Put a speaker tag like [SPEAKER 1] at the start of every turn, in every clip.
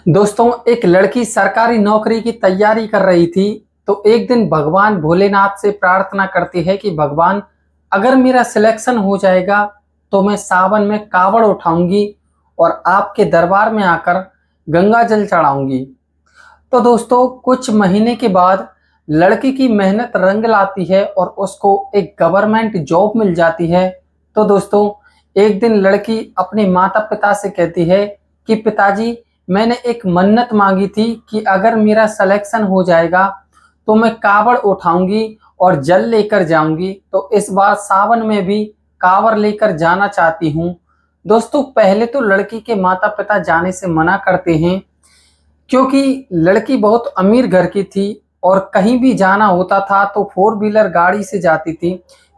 [SPEAKER 1] दोस्तों, एक लड़की सरकारी नौकरी की तैयारी कर रही थी। तो एक दिन भगवान भोलेनाथ से प्रार्थना करती है कि भगवान, अगर मेरा सिलेक्शन हो जाएगा तो मैं सावन में कावड़ उठाऊंगी और आपके दरबार में आकर गंगा जल चढ़ाऊंगी। तो दोस्तों, कुछ महीने के बाद लड़की की मेहनत रंग लाती है और उसको एक गवर्नमेंट जॉब मिल जाती है। तो दोस्तों, एक दिन लड़की अपने माता पिता से कहती है कि पिताजी, मैंने एक मन्नत मांगी थी कि अगर मेरा सिलेक्शन हो जाएगा तो मैं कावड़ उठाऊंगी और जल लेकर जाऊंगी। तो इस बार सावन में भी कावड़ लेकर जाना चाहती हूँ। दोस्तों, पहले तो लड़की के माता पिता जाने से मना करते हैं, क्योंकि लड़की बहुत अमीर घर की थी और कहीं भी जाना होता था तो फोर व्हीलर गाड़ी से जाती थी,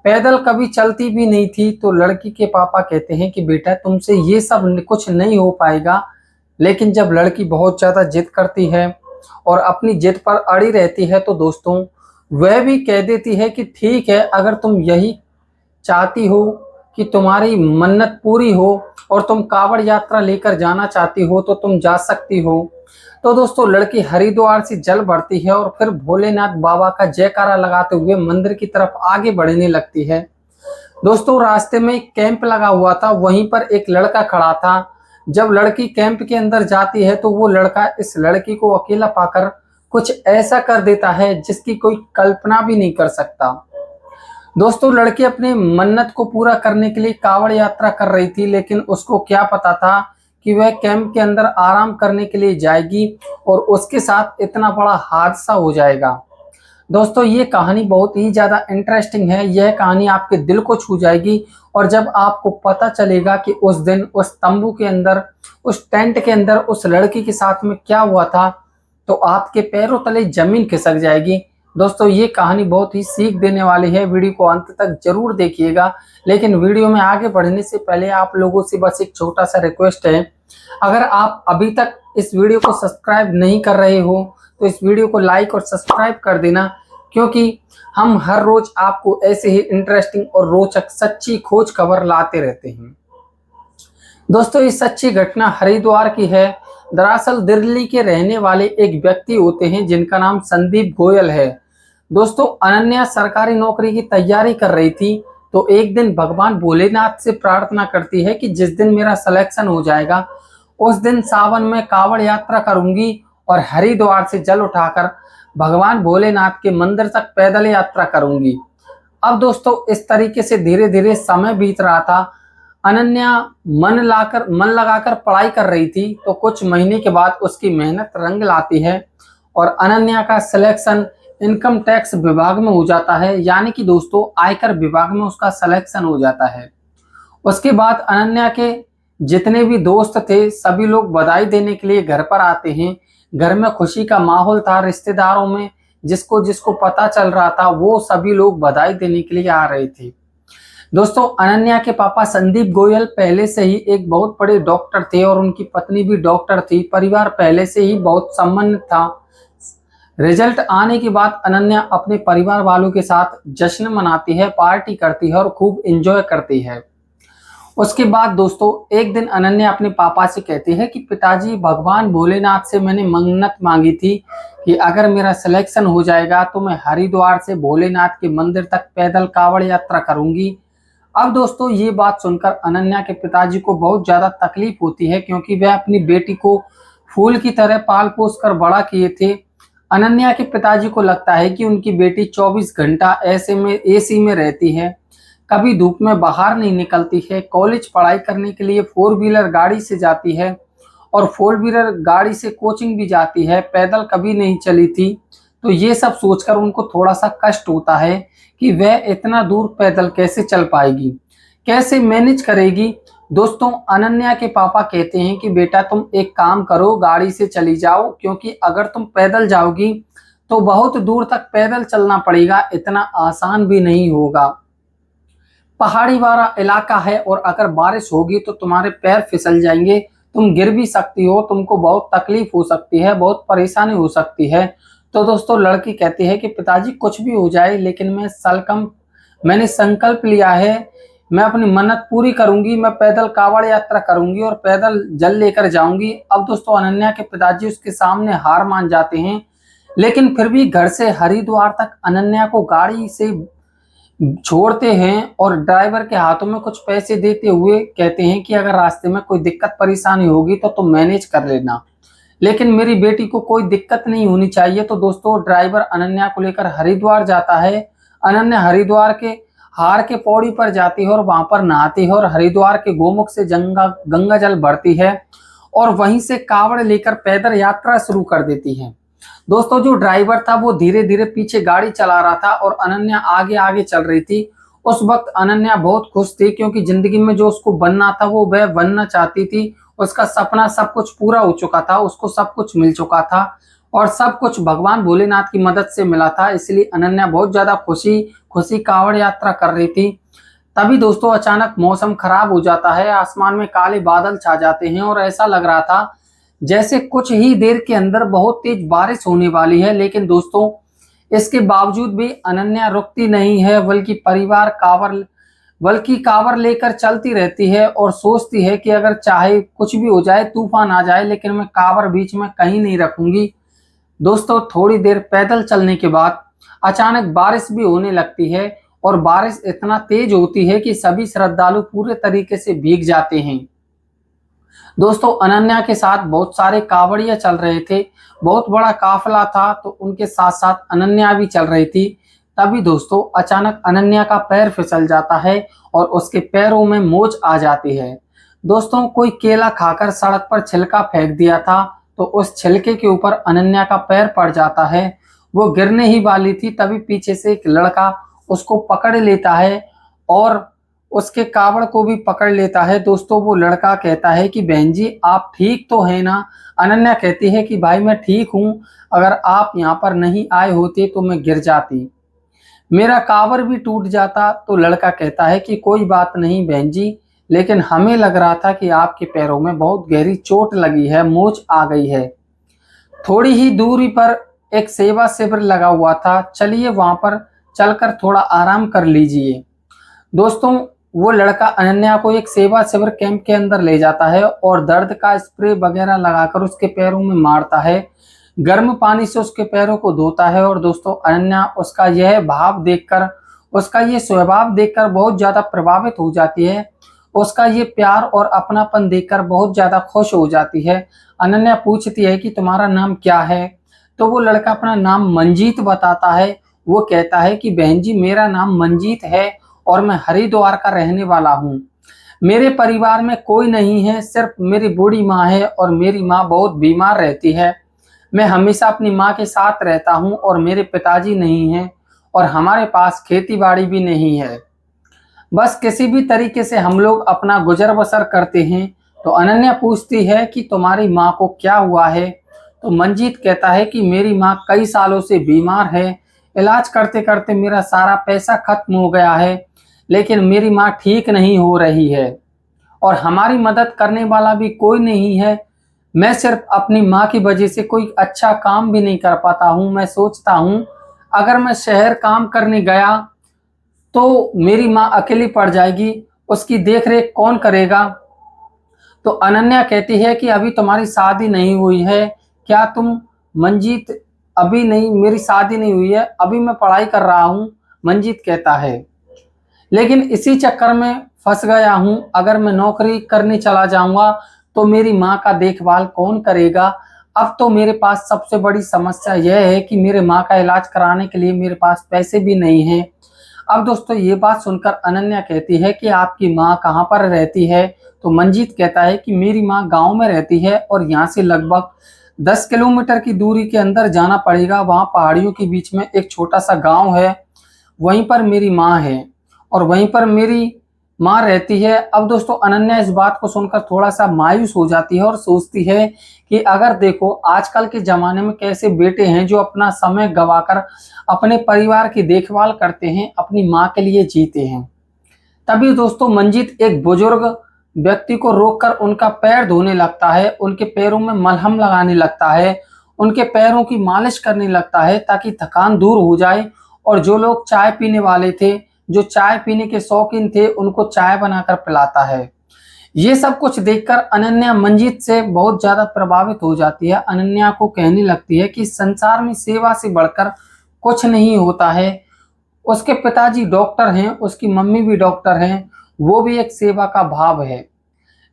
[SPEAKER 1] पैदल कभी चलती भी नहीं थी। तो लड़की के पापा कहते हैं कि बेटा, तुमसे ये सब कुछ नहीं हो पाएगा। लेकिन जब लड़की बहुत ज़्यादा जिद करती है और अपनी जिद पर अड़ी रहती है तो दोस्तों, वह भी कह देती है कि ठीक है, अगर तुम यही चाहती हो कि तुम्हारी मन्नत पूरी हो और तुम कावड़ यात्रा लेकर जाना चाहती हो तो तुम जा सकती हो। तो दोस्तों, लड़की हरिद्वार से जल भरती है और फिर भोलेनाथ बाबा का जयकारा लगाते हुए मंदिर की तरफ आगे बढ़ने लगती है। दोस्तों, रास्ते में एक कैंप लगा हुआ था, वहीं पर एक लड़का खड़ा था। जब लड़की कैंप के अंदर जाती है तो वो लड़का इस लड़की को अकेला पाकर कुछ ऐसा कर देता है जिसकी कोई कल्पना भी नहीं कर सकता। दोस्तों, लड़की अपने मन्नत को पूरा करने के लिए कावड़ यात्रा कर रही थी, लेकिन उसको क्या पता था कि वह कैंप के अंदर आराम करने के लिए जाएगी और उसके साथ इतना बड़ा हादसा हो जाएगा। दोस्तों, ये कहानी बहुत ही ज़्यादा इंटरेस्टिंग है। यह कहानी आपके दिल को छू जाएगी और जब आपको पता चलेगा कि उस दिन उस तंबू के अंदर, उस टेंट के अंदर उस लड़की के साथ में क्या हुआ था, तो आपके पैरों तले जमीन खिसक जाएगी। दोस्तों, ये कहानी बहुत ही सीख देने वाली है। वीडियो को अंत तक जरूर देखिएगा। लेकिन वीडियो में आगे बढ़ने से पहले आप लोगों से बस एक छोटा सा रिक्वेस्ट है, अगर आप अभी तक इस वीडियो को सब्सक्राइब नहीं कर रहे हो तो इस वीडियो को लाइक और सब्सक्राइब कर देना, क्योंकि हम हर रोज आपको ऐसे ही इंटरेस्टिंग और रोचक सच्ची खोज खबर लाते रहते हैं। दोस्तों, ये सच्ची घटना हरिद्वार की है। दरअसल दिल्ली के रहने वाले एक व्यक्ति होते हैं जिनका नाम संदीप गोयल है। दोस्तों, अनन्या सरकारी नौकरी की तैयारी कर रही थी। तो एक दिन भगवान भोलेनाथ से प्रार्थना करती है कि जिस दिन मेरा सिलेक्शन हो जाएगा उस दिन सावन में कावड़ यात्रा करूंगी और हरिद्वार से जल उठाकर भगवान भोलेनाथ के मंदिर तक पैदल यात्रा करूंगी। अब दोस्तों, इस तरीके से धीरे धीरे समय बीत रहा था। अनन्या मन लगाकर पढ़ाई कर रही थी। तो कुछ महीने के बाद उसकी मेहनत रंग लाती है और अनन्या का सिलेक्शन इनकम टैक्स विभाग में हो जाता है, यानी कि दोस्तों आयकर विभाग में उसका सिलेक्शन हो जाता है। उसके बाद अनन्या के जितने भी दोस्त थे सभी लोग बधाई देने के लिए घर पर आते हैं। घर में खुशी का माहौल था। रिश्तेदारों में जिसको जिसको पता चल रहा था वो सभी लोग बधाई देने के लिए आ रहे थे। दोस्तों, अनन्या के पापा संदीप गोयल पहले से ही एक बहुत बड़े डॉक्टर थे और उनकी पत्नी भी डॉक्टर थी। परिवार पहले से ही बहुत सम्मानित था। रिजल्ट आने के बाद अनन्या अपने परिवार वालों के साथ जश्न मनाती है, पार्टी करती है और खूब एंजॉय करती है। उसके बाद दोस्तों, एक दिन अनन्या अपने पापा से कहती है कि पिताजी, भगवान भोलेनाथ से मैंने मन्नत मांगी थी कि अगर मेरा सिलेक्शन हो जाएगा तो मैं हरिद्वार से भोलेनाथ के मंदिर तक पैदल कावड़ यात्रा करूंगी। अब दोस्तों, ये बात सुनकर अनन्या के पिताजी को बहुत ज्यादा तकलीफ होती है, क्योंकि वह अपनी बेटी को फूल की तरह पाल पोस कर बड़ा किए थे। अनन्या के पिताजी को लगता है कि उनकी बेटी 24 घंटा ऐसे में एसी में रहती है, कभी धूप में बाहर नहीं निकलती है, कॉलेज पढ़ाई करने के लिए फोर व्हीलर गाड़ी से जाती है और फोर व्हीलर गाड़ी से कोचिंग भी जाती है, पैदल कभी नहीं चली थी। तो ये सब सोचकर उनको थोड़ा सा कष्ट होता है कि वह इतना दूर पैदल कैसे चल पाएगी, कैसे मैनेज करेगी। दोस्तों, अनन्या के पापा कहते हैं कि बेटा, तुम एक काम करो, गाड़ी से चली जाओ, क्योंकि अगर तुम पैदल जाओगी तो बहुत दूर तक पैदल चलना पड़ेगा, इतना आसान भी नहीं होगा। पहाड़ी वाला इलाका है और अगर बारिश होगी तो तुम्हारे पैर फिसल जाएंगे, तुम गिर भी सकती हो, तुमको बहुत तकलीफ हो सकती है, बहुत परेशानी हो सकती है। तो दोस्तों, लड़की कहती है कि पिताजी, कुछ भी हो जाए लेकिन मैंने संकल्प लिया है, मैं अपनी मन्नत पूरी करूंगी, मैं पैदल कांवड़ यात्रा करूंगी और पैदल जल लेकर जाऊंगी। अब दोस्तों अनन्या के पिताजी उसके सामने हार मान जाते हैं, लेकिन फिर भी घर से हरिद्वार तक अनन्या को गाड़ी से छोड़ते हैं और ड्राइवर के हाथों में कुछ पैसे देते हुए कहते हैं कि अगर रास्ते में कोई दिक्कत परेशानी होगी तो तुम मैनेज कर लेना, लेकिन मेरी बेटी को कोई दिक्कत नहीं होनी चाहिए। तो दोस्तों ड्राइवर अनन्या को लेकर हरिद्वार जाता है। अनन्या हरिद्वार के हार के पौड़ी पर जाती है और वहां पर नहाती है और हरिद्वार के गोमुख से गंगा जल भरती है और वहीं से कावड़ लेकर पैदल यात्रा शुरू कर देती है। दोस्तों जो ड्राइवर था वो धीरे धीरे पीछे गाड़ी चला रहा था और अनन्या आगे आगे चल रही थी। उस वक्त अनन्या बहुत खुश थी, क्योंकि जिंदगी में जो उसको बनना था वो वह बनना चाहती थी। उसका सपना सब कुछ पूरा हो चुका था, उसको सब कुछ मिल चुका था और सब कुछ भगवान भोलेनाथ की मदद से मिला था। इसलिए अनन्या बहुत ज्यादा खुशी खुशी कांवड़ यात्रा कर रही थी। तभी दोस्तों अचानक मौसम खराब हो जाता है, आसमान में काले बादल छा जाते हैं और ऐसा लग रहा था जैसे कुछ ही देर के अंदर बहुत तेज बारिश होने वाली है। लेकिन दोस्तों इसके बावजूद भी अनन्या रुकती नहीं है, बल्कि कांवर लेकर चलती रहती है और सोचती है कि अगर चाहे कुछ भी हो जाए, तूफान आ जाए, लेकिन मैं कांवर बीच में कहीं नहीं रखूंगी। दोस्तों थोड़ी देर पैदल चलने के बाद अचानक बारिश भी होने लगती है और बारिश इतना तेज होती है कि सभी श्रद्धालु पूरे तरीके से भीग जाते हैं। दोस्तों अनन्या के साथ बहुत सारे कांवड़िया चल रहे थे, बहुत बड़ा काफिला था, तो उनके साथ साथ अनन्या भी चल रही थी। तभी दोस्तों अचानक अनन्या का पैर फिसल जाता है और उसके पैरों में मोच आ जाती है। दोस्तों कोई केला खाकर सड़क पर छिलका फेंक दिया था, तो उस छिलके के ऊपर अनन्या का पैर पड़ जाता है। वो गिरने ही वाली थी, तभी पीछे से एक लड़का उसको पकड़ लेता है और उसके कावड़ को भी पकड़ लेता है। दोस्तों वो लड़का कहता है कि बहन जी आप ठीक तो है ना? अनन्या कहती है कि भाई मैं ठीक हूँ, अगर आप यहाँ पर नहीं आए होते तो मैं गिर जाती, मेरा कावड़ भी टूट जाता। तो लड़का कहता है कि कोई बात नहीं बहन जी, लेकिन हमें लग रहा था कि आपके पैरों में बहुत गहरी चोट लगी है, मोच आ गई है। थोड़ी ही दूरी पर एक सेवा शिविर लगा हुआ था, चलिए वहां पर चलकर थोड़ा आराम कर लीजिए। दोस्तों वो लड़का अनन्या को एक सेवा शिविर कैंप के अंदर ले जाता है और दर्द का स्प्रे वगैरह लगाकर उसके पैरों में मारता है, गर्म पानी से उसके पैरों को धोता है। और दोस्तों अनन्या उसका यह भाव देखकर, उसका ये स्वभाव देखकर बहुत ज्यादा प्रभावित हो जाती है। उसका ये प्यार और अपनापन देखकर बहुत ज्यादा खुश हो जाती है। अनन्या पूछती है कि तुम्हारा नाम क्या है? तो वो लड़का अपना नाम मंजीत बताता है। वो कहता है कि बहन जी मेरा नाम मंजीत है और मैं हरिद्वार का रहने वाला हूँ। मेरे परिवार में कोई नहीं है, सिर्फ मेरी बूढ़ी माँ है और मेरी माँ बहुत बीमार रहती है। मैं हमेशा अपनी माँ के साथ रहता हूँ और मेरे पिताजी नहीं हैं और हमारे पास खेती बाड़ी भी नहीं है। बस किसी भी तरीके से हम लोग अपना गुजर बसर करते हैं। तो अनन्या पूछती है कि तुम्हारी माँ को क्या हुआ है? तो मंजीत कहता है कि मेरी माँ कई सालों से बीमार है, इलाज करते करते मेरा सारा पैसा खत्म हो गया है, लेकिन मेरी माँ ठीक नहीं हो रही है और हमारी मदद करने वाला भी कोई नहीं है। मैं सिर्फ अपनी माँ की वजह से कोई अच्छा काम भी नहीं कर पाता हूँ। मैं सोचता हूँ अगर मैं शहर काम करने गया तो मेरी माँ अकेली पड़ जाएगी, उसकी देखरेख कौन करेगा? तो अनन्या कहती है कि अभी तुम्हारी शादी नहीं हुई है क्या? तुम मंजीत अभी नहीं, मेरी शादी नहीं हुई है, अभी मैं पढ़ाई कर रहा हूँ, मंजीत कहता है। लेकिन इसी चक्कर में फंस गया हूँ, अगर मैं नौकरी करने चला जाऊंगा तो मेरी माँ का देखभाल कौन करेगा? अब तो मेरे पास सबसे बड़ी समस्या यह है कि मेरे माँ का इलाज कराने के लिए मेरे पास पैसे भी नहीं हैं। अब दोस्तों ये बात सुनकर अनन्या कहती है कि आपकी माँ कहाँ पर रहती है? तो मंजीत कहता है कि मेरी माँ गांव में रहती है और यहाँ से लगभग 10 किलोमीटर की दूरी के अंदर जाना पड़ेगा। वहाँ पहाड़ियों के बीच में एक छोटा सा गांव है, वहीं पर मेरी माँ है और वहीं पर मेरी माँ रहती है। अब दोस्तों अनन्या इस बात को सुनकर थोड़ा सा मायूस हो जाती है और सोचती है कि अगर देखो आजकल के ज़माने में कैसे बेटे हैं जो अपना समय गंवाकर अपने परिवार की देखभाल करते हैं, अपनी माँ के लिए जीते हैं। तभी दोस्तों मंजीत एक बुजुर्ग व्यक्ति को रोककर उनका पैर धोने लगता है, उनके पैरों में मलहम लगाने लगता है, उनके पैरों की मालिश करने लगता है ताकि थकान दूर हो जाए। और जो लोग चाय पीने वाले थे जो चाय पीने के शौकीन थे उनको चाय बनाकर पिलाता है। ये सब कुछ देखकर अनन्या मंजीत से बहुत ज्यादा प्रभावित हो जाती है। अनन्या को कहने लगती है कि संसार में सेवा से बढ़कर कुछ नहीं होता है। उसके पिताजी डॉक्टर हैं, उसकी मम्मी भी डॉक्टर हैं, वो भी एक सेवा का भाव है।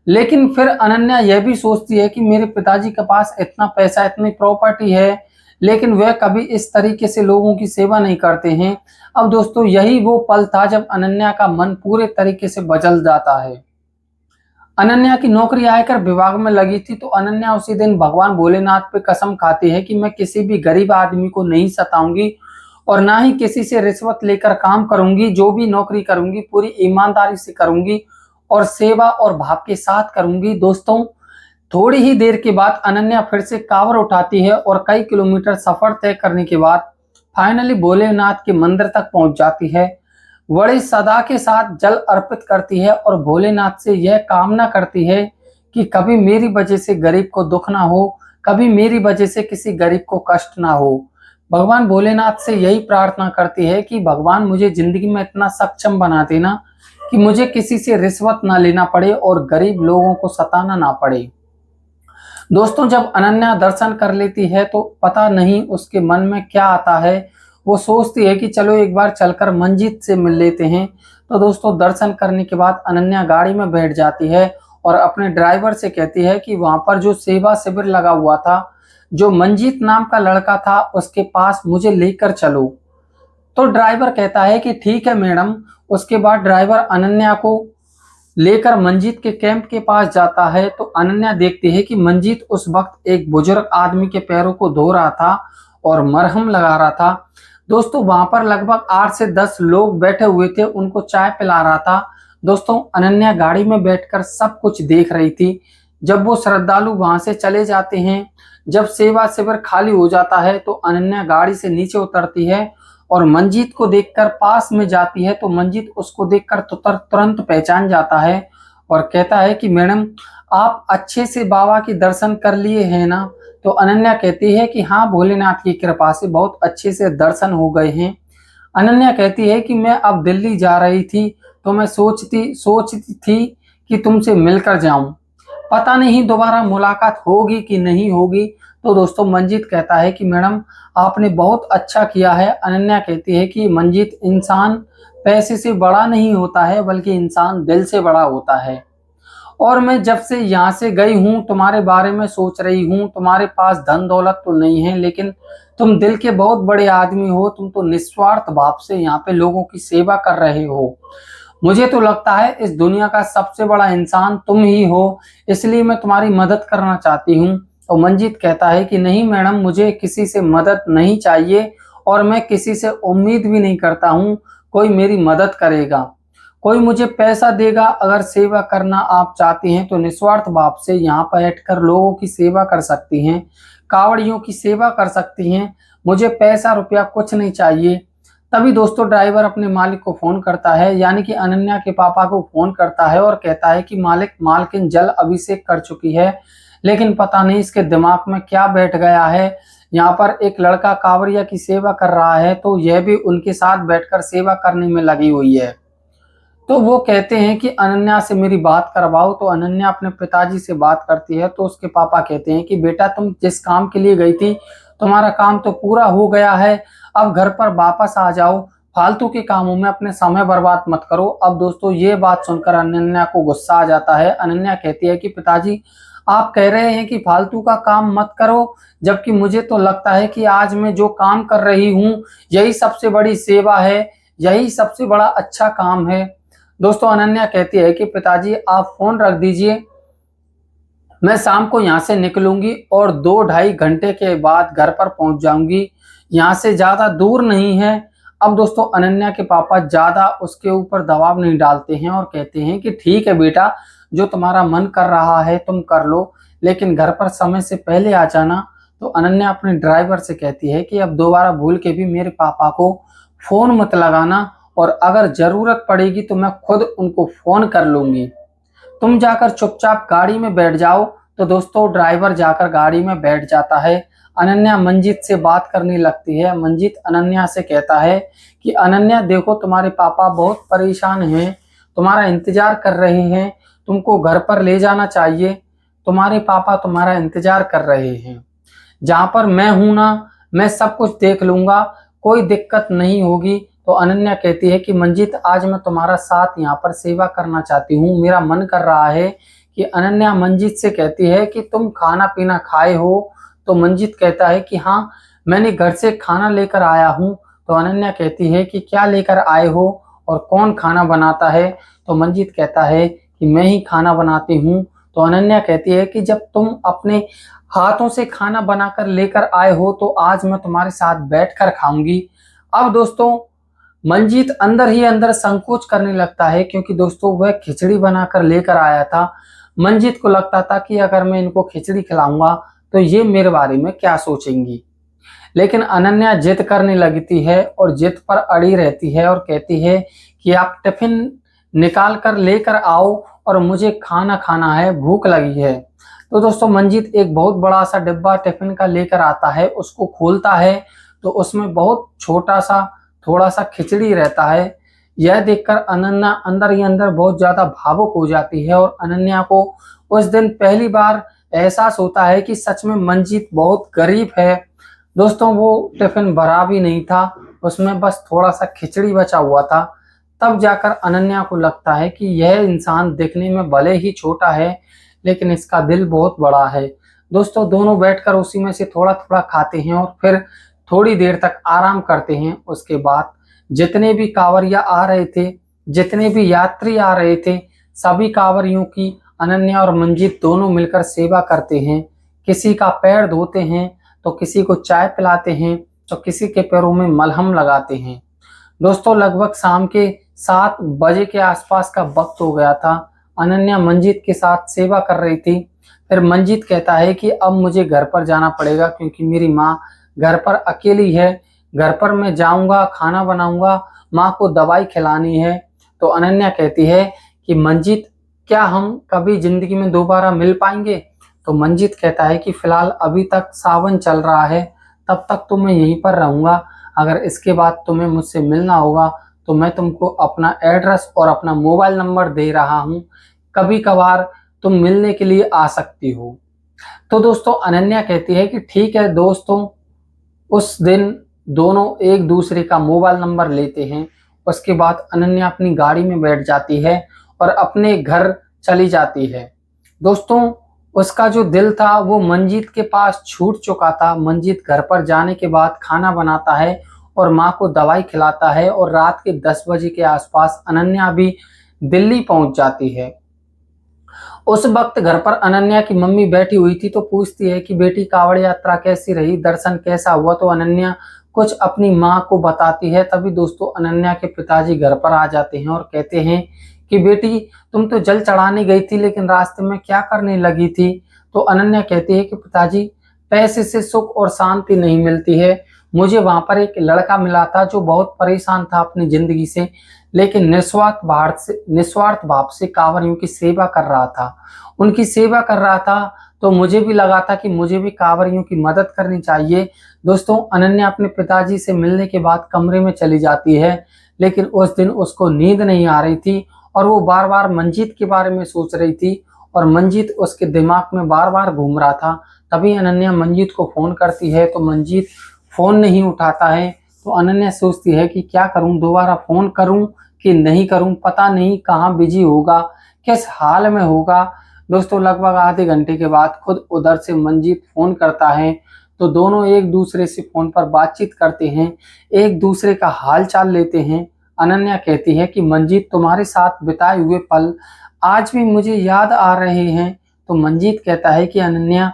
[SPEAKER 1] लेकिन फिर अनन्या यह भी सोचती है कि मेरे पिताजी के पास इतना पैसा, इतनी प्रॉपर्टी है, लेकिन वह कभी इस तरीके से लोगों की सेवा नहीं करते हैं। अब दोस्तों यही वो पल था जब अनन्या का मन पूरे तरीके से बदल जाता है। अनन्या की नौकरी आयकर विभाग में लगी थी, तो अनन्या उसी दिन भगवान भोलेनाथ पे कसम खाती है कि मैं किसी भी गरीब आदमी को नहीं सताऊंगी और ना ही किसी से रिश्वत लेकर काम करूंगी। जो भी नौकरी करूंगी पूरी ईमानदारी से करूंगी और सेवा और भाव के साथ करूंगी। दोस्तों थोड़ी ही देर के बाद अनन्या फिर से कांवड़ उठाती है और कई किलोमीटर सफर तय करने के बाद फाइनली भोलेनाथ के मंदिर तक पहुंच जाती है। बड़ी सदा के साथ जल अर्पित करती है और भोलेनाथ से यह कामना करती है कि कभी मेरी वजह से गरीब को दुख ना हो, कभी मेरी वजह से किसी गरीब को कष्ट ना हो। भगवान भोलेनाथ से यही प्रार्थना करती है कि भगवान मुझे जिंदगी में इतना सक्षम बना देना कि मुझे किसी से रिश्वत ना लेना पड़े और गरीब लोगों को सताना ना पड़े। दोस्तों जब अनन्या दर्शन कर लेती है तो पता नहीं उसके मन में क्या आता है। वो सोचती है कि चलो एक बार चलकर मंजीत से मिल लेते हैं। तो दोस्तों दर्शन करने के बाद अनन्या गाड़ी में बैठ जाती है और अपने ड्राइवर से कहती है कि वहां पर जो सेवा शिविर लगा हुआ था, जो मंजीत नाम का लड़का था, उसके पास मुझे लेकर चलो। तो ड्राइवर कहता है कि ठीक है मैडम। उसके बाद ड्राइवर अनन्या को लेकर मंजीत के कैंप के पास जाता है। तो अनन्या देखती है कि मंजीत उस वक्त एक बुजुर्ग आदमी के पैरों को धो रहा था और मरहम लगा रहा था। दोस्तों वहां पर लगभग 8 से 10 लोग बैठे हुए थे, उनको चाय पिला रहा था। दोस्तों अनन्या गाड़ी में बैठकर सब कुछ देख रही थी। जब वो श्रद्धालु वहां से चले जाते हैं, जब सेवा शिविर खाली हो जाता है, तो अनन्या गाड़ी से नीचे उतरती है और मंजीत को देखकर पास में जाती है। तो मंजीत उसको देखकर तुरंत पहचान जाता है और कहता है कि मैडम आप अच्छे से बाबा के दर्शन कर लिए हैं ना। तो अनन्या कहती है कि हाँ, भोलेनाथ की कृपा से बहुत अच्छे से दर्शन हो गए हैं। अनन्या कहती है कि मैं अब दिल्ली जा रही थी, तो मैं सोचती थी कि तुमसे मिलकर जाऊं। पता नहीं दोबारा मुलाकात होगी कि नहीं होगी। तो दोस्तों मंजीत कहता है कि मैडम आपने बहुत अच्छा किया है। अनन्या कहती है कि मंजीत, इंसान पैसे से बड़ा नहीं होता है, बल्कि इंसान दिल से बड़ा होता है। और मैं जब से यहाँ से गई हूँ तुम्हारे बारे में सोच रही हूँ। तुम्हारे पास धन दौलत तो नहीं है, लेकिन तुम दिल के बहुत बड़े आदमी हो। तुम तो निस्वार्थ भाव से यहाँ पे लोगों की सेवा कर रहे हो। मुझे तो लगता है इस दुनिया का सबसे बड़ा इंसान तुम ही हो, इसलिए मैं तुम्हारी मदद करना चाहती हूँ। तो मंजीत कहता है कि नहीं मैडम, मुझे किसी से मदद नहीं चाहिए और मैं किसी से उम्मीद भी नहीं करता हूँ कोई मेरी मदद करेगा, कोई मुझे पैसा देगा। अगर सेवा करना आप चाहती हैं तो निस्वार्थ भाव से यहाँ पर बैठकर लोगों की सेवा कर सकती हैं, कावड़ियों की सेवा कर सकती हैं। मुझे पैसा रुपया कुछ नहीं चाहिए। तभी दोस्तों ड्राइवर अपने मालिक को फोन करता है, यानी कि अनन्या के पापा को फोन करता है और कहता है कि मालकिन जल अभिषेक कर चुकी है, लेकिन पता नहीं इसके दिमाग में क्या बैठ गया है। यहाँ पर एक लड़का कांवरिया की सेवा कर रहा है, तो यह भी उनके साथ बैठकर सेवा करने में लगी हुई है। तो वो कहते हैं कि अनन्या से मेरी बात करवाओ। तो अनन्या अपने पिताजी से बात करती है। तो उसके पापा कहते हैं कि बेटा तुम जिस काम के लिए गई थी, तुम्हारा काम तो पूरा हो गया है, अब घर पर वापस आ जाओ, फालतू के कामों में अपने समय बर्बाद मत करो। अब दोस्तों ये बात सुनकर अनन्या को गुस्सा आ जाता है। अनन्या कहती है कि पिताजी आप कह रहे हैं कि फालतू का काम मत करो, जबकि मुझे तो लगता है कि आज मैं जो काम कर रही हूँ यही सबसे बड़ी सेवा है, यही सबसे बड़ा अच्छा काम है। दोस्तों अनन्या कहती है कि पिताजी आप फोन रख दीजिए, मैं शाम को यहाँ से निकलूंगी और 2-2.5 घंटे के बाद घर पर पहुंच जाऊंगी, यहाँ से ज्यादा दूर नहीं है। अब दोस्तों अनन्या के पापा ज्यादा उसके ऊपर दबाव नहीं डालते हैं और कहते हैं कि ठीक है बेटा, जो तुम्हारा मन कर रहा है तुम कर लो, लेकिन घर पर समय से पहले आ जाना। तो अनन्या अपने ड्राइवर से कहती है कि अब दोबारा भूल के भी मेरे पापा को फोन मत लगाना, और अगर जरूरत पड़ेगी तो मैं खुद उनको फोन कर लूंगी, तुम जाकर चुपचाप गाड़ी में बैठ जाओ। तो दोस्तों ड्राइवर जाकर गाड़ी में बैठ जाता है। अनन्या मंजीत से बात करने लगती है। मंजीत अनन्या से कहता है कि अनन्या देखो, तुम्हारे पापा बहुत परेशान हैं, तुम्हारा इंतजार कर रहे हैं, तुमको घर पर ले जाना चाहिए, तुम्हारे पापा तुम्हारा इंतजार कर रहे हैं। जहाँ पर मैं हूं ना, मैं सब कुछ देख लूंगा, कोई दिक्कत नहीं होगी। तो अनन्या कहती है कि मंजीत, आज मैं तुम्हारा साथ यहाँ पर सेवा करना चाहती हूँ, मेरा मन कर रहा है। कि अनन्या मंजीत से कहती है कि तुम खाना पीना खाए हो? तो मंजीत कहता है कि हाँ, मैंने घर से खाना लेकर आया हूँ। तो अनन्या कहती है कि क्या लेकर आए हो और कौन खाना बनाता है? तो मंजीत कहता है कि मैं ही खाना बनाती हूँ। तो अनन्या कहती है कि जब तुम अपने हाथों से खाना बनाकर लेकर आए हो तो आज मैं तुम्हारे साथ बैठकर खाऊंगी। अब दोस्तों, मंजीत अंदर ही अंदर संकोच करने लगता है, क्योंकि दोस्तों वह खिचड़ी बनाकर लेकर आया था। मंजीत को लगता था कि अगर मैं इनको खिचड़ी खिलाऊंगा तो ये मेरे बारे में क्या सोचेंगी। लेकिन अनन्या जिद करने लगती है और जिद पर अड़ी रहती है और कहती है कि आप टिफिन निकाल कर लेकर आओ और मुझे खाना खाना है, भूख लगी है। तो दोस्तों, मंजीत एक बहुत बड़ा सा डिब्बा टिफिन का लेकर आता है, उसको खोलता है तो उसमें बहुत छोटा सा थोड़ा सा खिचड़ी रहता है। यह देखकर अनन्या अंदर ही अंदर बहुत ज्यादा भावुक हो जाती है और अनन्या को उस दिन पहली बार एहसास होता है कि सच में मंजीत बहुत गरीब है। दोस्तों, वो टिफिन भरा भी नहीं था, उसमें बस थोड़ा सा खिचड़ी बचा हुआ था। तब जाकर अनन्या को लगता है कि यह इंसान दिखने में भले ही छोटा है, लेकिन इसका दिल बहुत बड़ा है। दोस्तों, दोनों बैठकर उसी में से थोड़ा थोड़ा खाते हैं और फिर थोड़ी देर तक आराम करते हैं। उसके बाद जितने भी कांवरिया आ रहे थे, जितने भी यात्री आ रहे थे, सभी कांवरियों की अनन्या और मंजीत दोनों मिलकर सेवा करते हैं। किसी का पैर धोते हैं, तो किसी को चाय पिलाते हैं, तो किसी के पैरों में मलहम लगाते हैं। दोस्तों, लगभग शाम के 7 बजे के आसपास का वक्त हो गया था। अनन्या मंजीत के साथ सेवा कर रही थी। फिर मंजीत कहता है कि अब मुझे घर पर जाना पड़ेगा, क्योंकि मेरी माँ घर पर अकेली है। घर पर मैं जाऊंगा, खाना बनाऊंगा, माँ को दवाई खिलानी है। तो अनन्या कहती है कि मंजीत, क्या हम कभी जिंदगी में दोबारा मिल पाएंगे? तो मंजीत कहता है कि फिलहाल अभी तक सावन चल रहा है, तब तक तो मैं यहीं पर रहूंगा। अगर इसके बाद तुम्हें मुझसे मिलना होगा तो मैं तुमको अपना एड्रेस और अपना मोबाइल नंबर दे रहा हूँ, कभी कभार तुम मिलने के लिए आ सकती हो। तो दोस्तों, अनन्या कहती है कि ठीक है दोस्तों। उस दिन दोनों एक दूसरे का मोबाइल नंबर लेते हैं। उसके बाद अनन्या अपनी गाड़ी में बैठ जाती है और अपने घर चली जाती है। दोस्तों, उसका जो दिल था वो मंजीत के पास छूट चुका था। मंजीत घर पर जाने के बाद खाना बनाता है और माँ को दवाई खिलाता है और रात के 10 बजे के आसपास अनन्या भी दिल्ली पहुंच जाती है। उस वक्त घर पर अनन्या की मम्मी बैठी हुई थी, तो पूछती है कि बेटी, कांवड़ यात्रा कैसी रही, दर्शन कैसा हुआ? तो अनन्या कुछ अपनी माँ को बताती है। तभी दोस्तों, अनन्या के पिताजी घर पर आ जाते हैं और कहते हैं कि बेटी, तुम तो जल चढ़ाने गई थी, लेकिन रास्ते में क्या करने लगी थी? तो अनन्या कहती है कि पिताजी, पैसे से सुख और शांति नहीं मिलती है। मुझे वहां पर एक लड़का मिला था जो बहुत परेशान था अपनी जिंदगी से, लेकिन निस्वार्थ भाव से कांवरियों की सेवा कर रहा था, उनकी सेवा कर रहा था। तो मुझे भी लगा था कि मुझे भी कांवरियों की मदद करनी चाहिए। दोस्तों, अनन्या अपने पिताजी से मिलने के बाद कमरे में चली जाती है, लेकिन उस दिन उसको नींद नहीं आ रही थी और वो बार बार मंजीत के बारे में सोच रही थी और मंजीत उसके दिमाग में बार बार घूम रहा था। तभी अनन्या मंजीत को फोन करती है, तो मंजीत फोन नहीं उठाता है। तो अनन्या सोचती है कि क्या करूं, दोबारा फोन करूं कि नहीं करूं, पता नहीं कहाँ बिजी होगा, किस हाल में होगा। दोस्तों, लगभग आधे घंटे के बाद खुद उधर से मंजीत फोन करता है। तो दोनों एक दूसरे से फोन पर बातचीत करते हैं, एक दूसरे का हाल चाल लेते हैं। अनन्या कहती है कि मंजीत, तुम्हारे साथ बिताए हुए पल आज भी मुझे याद आ रहे हैं। तो मंजीत कहता है कि अनन्या,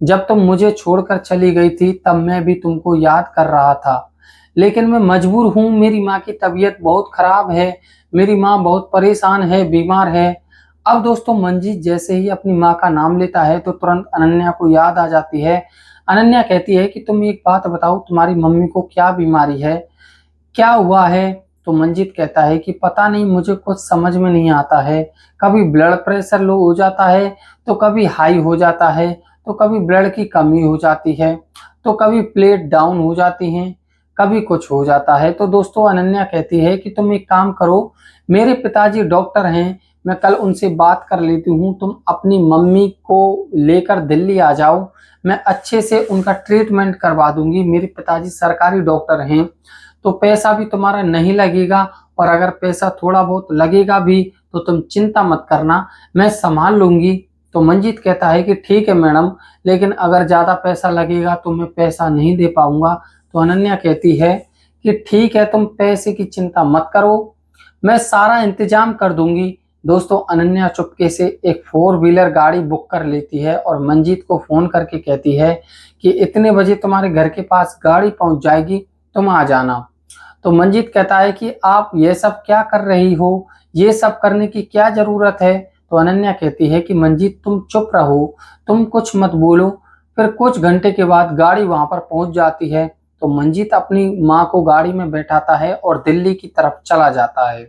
[SPEAKER 1] जब तुम मुझे छोड़कर चली गई थी तब मैं भी तुमको याद कर रहा था, लेकिन मैं मजबूर हूँ, मेरी माँ की तबीयत बहुत खराब है, मेरी माँ बहुत परेशान है, बीमार है। अब दोस्तों, मंजीत जैसे ही अपनी माँ का नाम लेता है तो तुरंत अनन्या को याद आ जाती है। अनन्या कहती है कि तुम एक बात बताओ, तुम्हारी मम्मी को क्या बीमारी है, क्या हुआ है? तो मंजीत कहता है कि पता नहीं, मुझे कुछ समझ में नहीं आता है। कभी ब्लड प्रेशर लो हो जाता है, तो कभी हाई हो जाता है, तो कभी ब्लड की कमी हो जाती है। तो कभी प्लेट डाउन हो जाती हैं, कभी कुछ हो जाता है। तो दोस्तों अनन्या कहती है कि तुम एक काम करो, मेरे पिताजी डॉक्टर हैं, मैं कल उनसे बात कर लेती हूँ, तुम अपनी मम्मी को लेकर दिल्ली आ जाओ, मैं अच्छे से उनका ट्रीटमेंट करवा दूंगी। मेरे पिताजी सरकारी डॉक्टर हैं, तो पैसा भी तुम्हारा नहीं लगेगा, और अगर पैसा थोड़ा बहुत लगेगा भी तो तुम चिंता मत करना, मैं संभाल लूंगी। तो मंजीत कहता है कि ठीक है मैडम, लेकिन अगर ज़्यादा पैसा लगेगा तो मैं पैसा नहीं दे पाऊंगा। तो अनन्या कहती है कि ठीक है, तुम पैसे की चिंता मत करो, मैं सारा इंतजाम कर दूंगी। दोस्तों अनन्या चुपके से एक 4 व्हीलर गाड़ी बुक कर लेती है और मंजीत को फोन करके कहती है कि इतने बजे तुम्हारे घर के पास गाड़ी पहुंच जाएगी, तुम आ जाना। तो मंजीत कहता है कि आप ये सब क्या कर रही हो, ये सब करने की क्या जरूरत है। तो अनन्या कहती है कि मंजीत तुम चुप रहो, तुम कुछ मत बोलो। फिर कुछ घंटे के बाद गाड़ी वहां पर पहुंच जाती है। तो मंजीत अपनी माँ को गाड़ी में बैठाता है और दिल्ली की तरफ चला जाता है।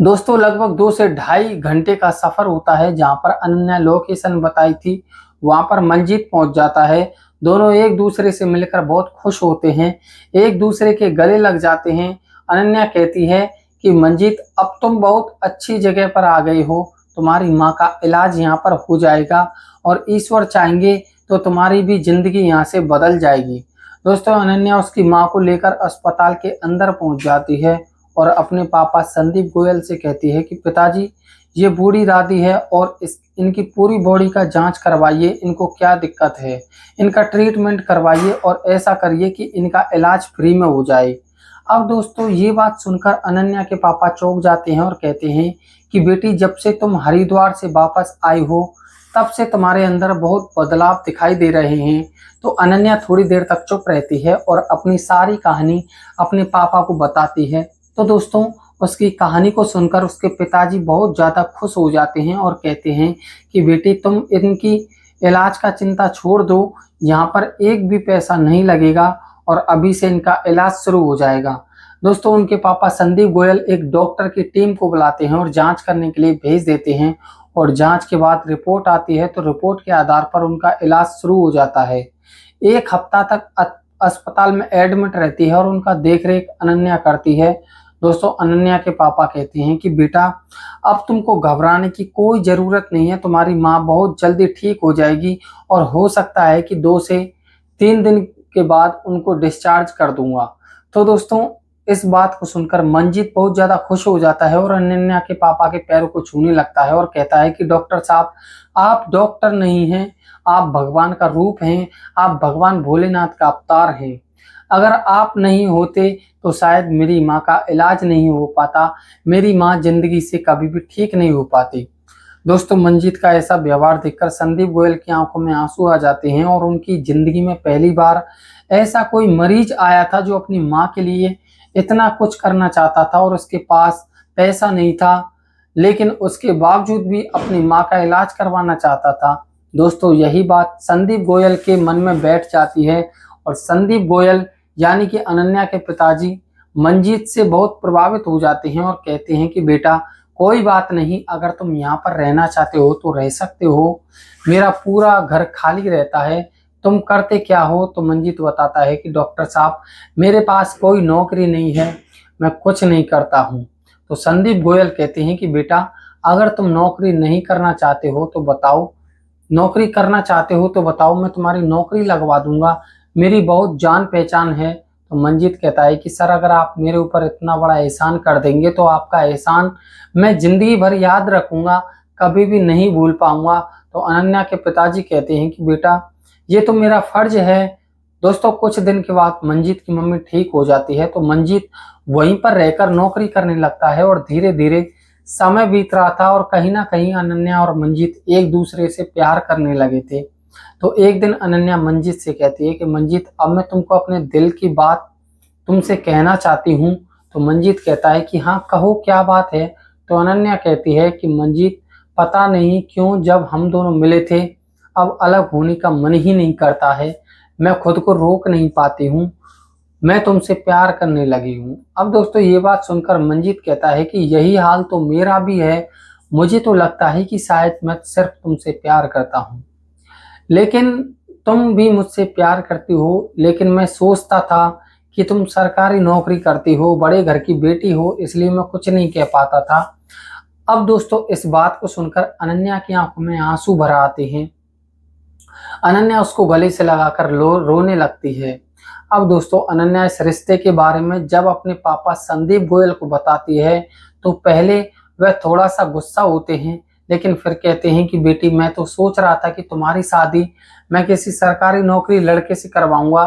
[SPEAKER 1] दोस्तों लगभग 2 से ढाई घंटे का सफर होता है, जहां पर अनन्या लोकेशन बताई थी वहां पर मंजीत पहुंच जाता है। दोनों एक दूसरे से मिलकर बहुत खुश होते हैं, एक दूसरे के गले लग जाते हैं। अनन्या कहती है कि मंजीत अब तुम बहुत अच्छी जगह पर आ गई हो, तुम्हारी माँ का इलाज यहाँ पर हो जाएगा और ईश्वर चाहेंगे तो तुम्हारी भी जिंदगी यहाँ से बदल जाएगी। दोस्तों अनन्या उसकी माँ को लेकर अस्पताल के अंदर पहुंच जाती है और अपने पापा संदीप गोयल से कहती है कि पिताजी ये बूढ़ी दादी है और इनकी पूरी बॉडी का जांच करवाइए, इनको क्या दिक्कत है, इनका ट्रीटमेंट करवाइए और ऐसा करिए कि इनका इलाज फ्री में हो जाए। अब दोस्तों ये बात सुनकर अनन्या के पापा चौंक जाते हैं और कहते हैं कि बेटी जब से तुम हरिद्वार से वापस आई हो तब से तुम्हारे अंदर बहुत बदलाव दिखाई दे रहे हैं। तो अनन्या थोड़ी देर तक चुप रहती है और अपनी सारी कहानी अपने पापा को बताती है। तो दोस्तों उसकी कहानी को सुनकर उसके पिताजी बहुत ज़्यादा खुश हो जाते हैं और कहते हैं कि बेटी तुम इनकी इलाज का चिंता छोड़ दो, यहाँ पर एक भी पैसा नहीं लगेगा और अभी से इनका इलाज शुरू हो जाएगा। दोस्तों उनके पापा संदीप गोयल एक डॉक्टर की टीम को बुलाते हैं और जांच करने के लिए भेज देते हैं, और जांच के बाद रिपोर्ट आती है तो रिपोर्ट के आधार पर उनका इलाज शुरू हो जाता है। 1 हफ्ता तक अस्पताल में एडमिट रहती है और उनका देखरेख अनन्या करती है। दोस्तों अनन्या के पापा कहते हैं कि बेटा अब तुमको घबराने की कोई ज़रूरत नहीं है, तुम्हारी माँ बहुत जल्दी ठीक हो जाएगी और हो सकता है कि 2 से 3 दिन के बाद उनको डिस्चार्ज कर दूंगा। तो दोस्तों इस बात को सुनकर मंजीत बहुत ज़्यादा खुश हो जाता है और अनन्या के पापा के पैरों को छूने लगता है और कहता है कि डॉक्टर साहब आप डॉक्टर नहीं हैं, आप भगवान का रूप हैं, आप भगवान भोलेनाथ का अवतार हैं। अगर आप नहीं होते तो शायद मेरी माँ का इलाज नहीं हो पाता, मेरी माँ जिंदगी से कभी भी ठीक नहीं हो पाती। दोस्तों मंजीत का ऐसा व्यवहार देखकर संदीप गोयल की आंखों में आंसू आ जाते हैं और उनकी जिंदगी में पहली बार ऐसा कोई मरीज आया था जो अपनी माँ के लिए इतना कुछ करना चाहता था और उसके पास पैसा नहीं था, लेकिन उसके बावजूद भी अपनी माँ का इलाज करवाना चाहता था। दोस्तों यही बात संदीप गोयल के मन में बैठ जाती है और संदीप गोयल यानी कि अनन्या के पिताजी मंजीत से बहुत प्रभावित हो जाते हैं और कहते हैं कि बेटा कोई बात नहीं, अगर तुम यहाँ पर रहना चाहते हो तो रह सकते हो, मेरा पूरा घर खाली रहता है, तुम करते क्या हो। तो मंजीत बताता है कि डॉक्टर साहब मेरे पास कोई नौकरी नहीं है, मैं कुछ नहीं करता हूँ। तो संदीप गोयल कहते हैं कि बेटा अगर तुम नौकरी नहीं करना चाहते हो तो बताओ, नौकरी करना चाहते हो तो बताओ, मैं तुम्हारी नौकरी लगवा दूंगा, मेरी बहुत जान पहचान है। तो मंजीत कहता है कि सर अगर आप मेरे ऊपर इतना बड़ा एहसान कर देंगे तो आपका एहसान मैं जिंदगी भर याद रखूंगा, कभी भी नहीं भूल पाऊंगा। तो अनन्या के पिताजी कहते हैं कि बेटा ये तो मेरा फर्ज है। दोस्तों कुछ दिन के बाद मंजीत की मम्मी ठीक हो जाती है तो मंजीत वहीं पर रहकर नौकरी करने लगता है और धीरे धीरे समय बीत रहा था और कहीं ना कहीं अनन्या और मंजीत एक दूसरे से प्यार करने लगे थे। तो एक दिन अनन्या मंजीत से कहती है कि मंजीत अब मैं तुमको अपने दिल की बात तुमसे कहना चाहती हूँ। तो मंजीत कहता है कि हाँ कहो क्या बात है। तो अनन्या कहती है कि मंजीत पता नहीं क्यों जब हम दोनों मिले थे अब अलग होने का मन ही नहीं करता है, मैं खुद को रोक नहीं पाती हूँ, मैं तुमसे प्यार करने लगी हूँ। अब दोस्तों ये बात सुनकर मंजीत कहता है कि यही हाल तो मेरा भी है, मुझे तो लगता है कि शायद मैं सिर्फ तुमसे प्यार करता हूँ, लेकिन तुम भी मुझसे प्यार करती हो, लेकिन मैं सोचता था कि तुम सरकारी नौकरी करती हो, बड़े घर की बेटी हो, इसलिए मैं कुछ नहीं कह पाता था। अब दोस्तों इस बात को सुनकर अनन्या की आंखों में आंसू भर आते हैं। अनन्या उसको गले से लगाकर रोने लगती है। अब दोस्तों अनन्या इस रिश्ते के बारे में जब अपने पापा संदीप गोयल को बताती है तो पहले वह थोड़ा सा गुस्सा होते हैं, लेकिन फिर कहते हैं कि बेटी मैं तो सोच रहा था कि तुम्हारी शादी मैं किसी सरकारी नौकरी लड़के से करवाऊंगा,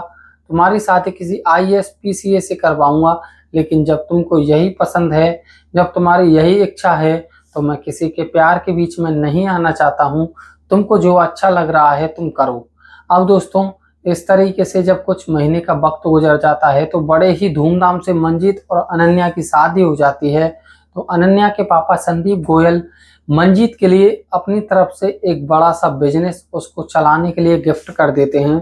[SPEAKER 1] तुम्हारी शादी किसी आईएएस पीसीएस से करवाऊंगा, लेकिन जब तुमको यही पसंद है, जब तुम्हारी यही इच्छा है, तो मैं किसी के प्यार के बीच में नहीं आना चाहता हूँ। तुमको जो अच्छा लग रहा है तुम करो। अब दोस्तों इस तरीके से जब कुछ महीने का वक्त गुजर जाता है तो बड़े ही धूमधाम से मंजीत और अनन्या की शादी हो जाती है। तो अनन्या के पापा संदीप गोयल मंजीत के लिए अपनी तरफ से एक बड़ा सा बिजनेस उसको चलाने के लिए गिफ्ट कर देते हैं।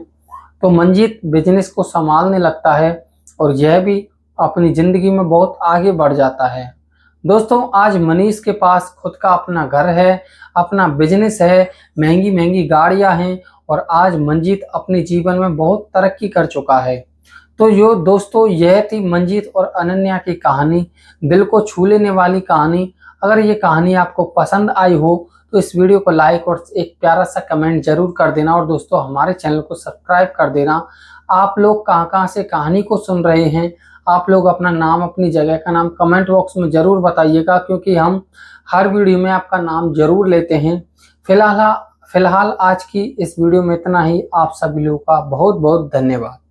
[SPEAKER 1] तो मंजीत बिजनेस को संभालने लगता है और यह भी अपनी जिंदगी में बहुत आगे बढ़ जाता है। दोस्तों आज मनीष के पास खुद का अपना घर है, अपना बिजनेस है, महंगी महंगी गाड़ियां हैं और आज मंजीत अपने जीवन में बहुत तरक्की कर चुका है। तो यो दोस्तों यह थी मंजीत और अनन्या की कहानी, दिल को छू लेने वाली कहानी। अगर ये कहानी आपको पसंद आई हो तो इस वीडियो को लाइक और एक प्यारा सा कमेंट जरूर कर देना और दोस्तों हमारे चैनल को सब्सक्राइब कर देना। आप लोग कहाँ कहाँ से कहानी को सुन रहे हैं, आप लोग अपना नाम अपनी जगह का नाम कमेंट बॉक्स में जरूर बताइएगा, क्योंकि हम हर वीडियो में आपका नाम जरूर लेते हैं। फिलहाल आज की इस वीडियो में इतना ही। आप सभी लोगों का बहुत बहुत धन्यवाद।